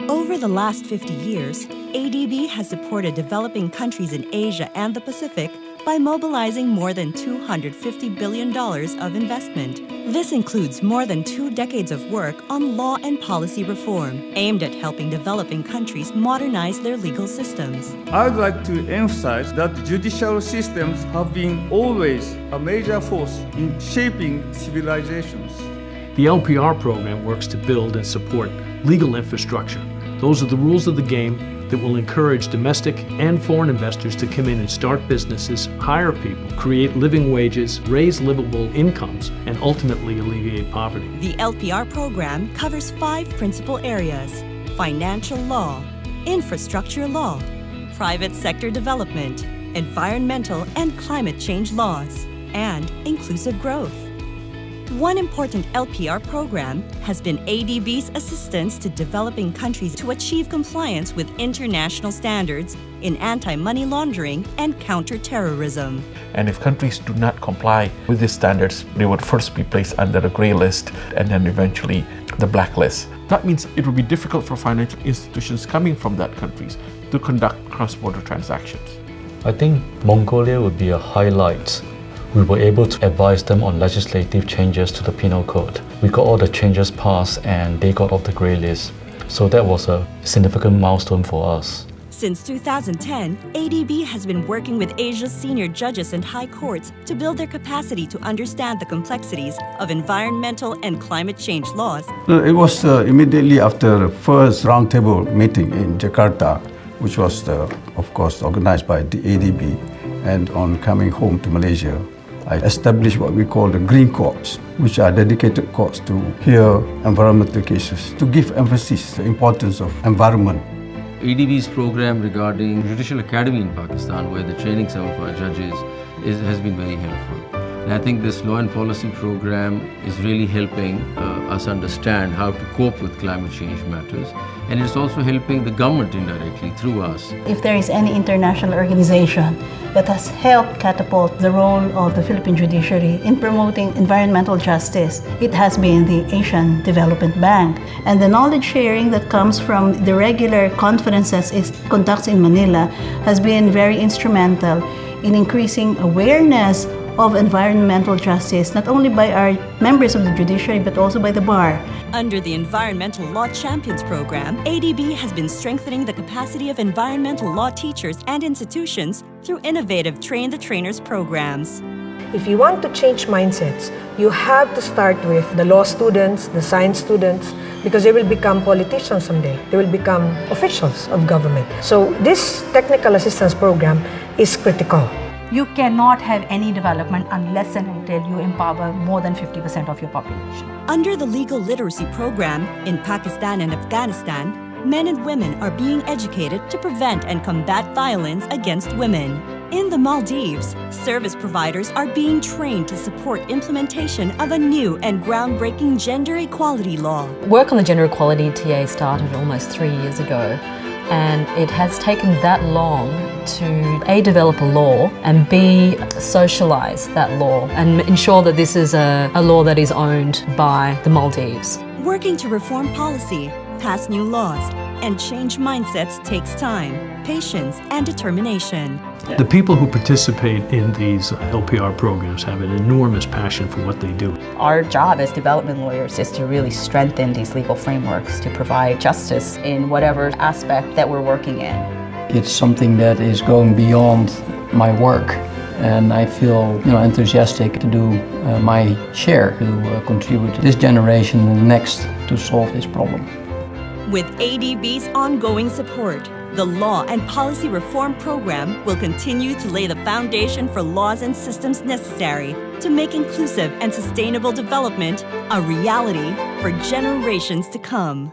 Over the last 50 years, ADB has supported developing countries in Asia and the Pacific by mobilizing more than $250 billion of investment. This includes more than 2 decades of work on law and policy reform, aimed at helping developing countries modernize their legal systems. I would like to emphasize that judicial systems have been always a major force in shaping civilizations. The LPR program works to build and support legal infrastructure. Those are the rules of the game that will encourage domestic and foreign investors to come in and start businesses, hire people, create living wages, raise livable incomes, and ultimately alleviate poverty. The LPR program covers 5 principal areas: financial law, infrastructure law, private sector development, environmental and climate change laws, and inclusive growth. One important LPR program has been ADB's assistance to developing countries to achieve compliance with international standards in anti-money laundering and counter-terrorism. And if countries do not comply with these standards, they would first be placed under the grey list and then eventually the blacklist. That means it would be difficult for financial institutions coming from that countries to conduct cross-border transactions. I think Mongolia would be a highlight. We were able to advise them on legislative changes to the penal code. We got all the changes passed and they got off the grey list. So that was a significant milestone for us. Since 2010, ADB has been working with Asia's senior judges and high courts to build their capacity to understand the complexities of environmental and climate change laws. It was immediately after the first roundtable meeting in Jakarta, which was, of course, organized by the ADB. And on coming home to Malaysia, I established what we call the Green Courts, which are dedicated courts to hear environmental cases, to give emphasis to the importance of environment. ADB's program regarding Judicial Academy in Pakistan, where the training some of our judges has been very helpful. And I think this law and policy program is really helping us understand how to cope with climate change matters. And it's also helping the government indirectly through us. If there is any international organization that has helped catapult the role of the Philippine judiciary in promoting environmental justice, it has been the Asian Development Bank. And the knowledge sharing that comes from the regular conferences it conducts in Manila has been very instrumental in increasing awareness of environmental justice, not only by our members of the judiciary, but also by the bar. Under the Environmental Law Champions Program, ADB has been strengthening the capacity of environmental law teachers and institutions through innovative Train the Trainers programs. If you want to change mindsets, you have to start with the law students, the science students, because they will become politicians someday. They will become officials of government. So this technical assistance program is critical. You cannot have any development unless and until you empower more than 50% of your population. Under the legal literacy program in Pakistan and Afghanistan, men and women are being educated to prevent and combat violence against women. In the Maldives, service providers are being trained to support implementation of a new and groundbreaking gender equality law. Work on the gender equality TA started almost 3 years ago, and it has taken that long to A, develop a law, and B, socialize that law and ensure that this is a law that is owned by the Maldives. Working to reform policy, pass new laws, and change mindsets takes time, patience, and determination. The people who participate in these LPR programs have an enormous passion for what they do. Our job as development lawyers is to really strengthen these legal frameworks to provide justice in whatever aspect that we're working in. It's something that is going beyond my work, and I feel enthusiastic to do my share to contribute to this generation and the next to solve this problem. With ADB's ongoing support, the Law and Policy Reform Program will continue to lay the foundation for laws and systems necessary to make inclusive and sustainable development a reality for generations to come.